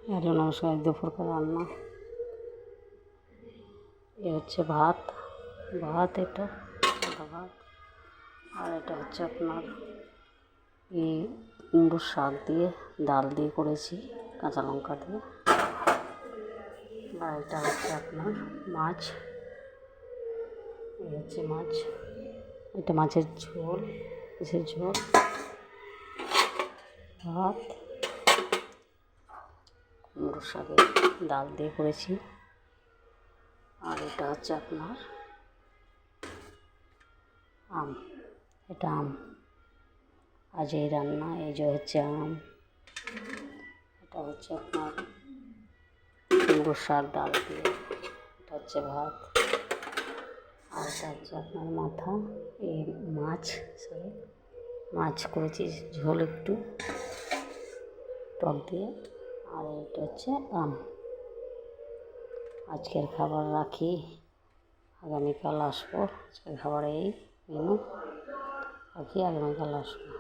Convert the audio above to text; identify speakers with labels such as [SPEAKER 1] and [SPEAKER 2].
[SPEAKER 1] Hello নমস্কার, দুপুরকার রান্না। এ হচ্ছে ভাত, এটা সাদা ভাত। আর এটা হচ্ছে আপনার এই কুমড়োর শাক দিয়ে ডাল দিয়ে করেছি, কাঁচা লঙ্কা দিয়ে। আর এটা হচ্ছে আপনার মাছ, এই হচ্ছে মাছ, এটা মাছের ঝোল, ভাত, কুমড়োর শাকের ডাল দিয়ে করেছি। আর এটা হচ্ছে আপনার আম, এটা আম। আজ এই রান্না, এই যে হচ্ছে আম, এটা হচ্ছে আপনার কুমড়োর শাক ডাল দিয়ে, এটা হচ্ছে ভাত। আর এটা হচ্ছে আপনার মাথা, এই মাছ করেছি ঝোল একটু টক দিয়ে। আর এটা হচ্ছে আম। আজকের খাবার রাখি, আগামীকাল আসবো। আজকের খাবার এই মেনু রাখি, আগামীকাল আসবো।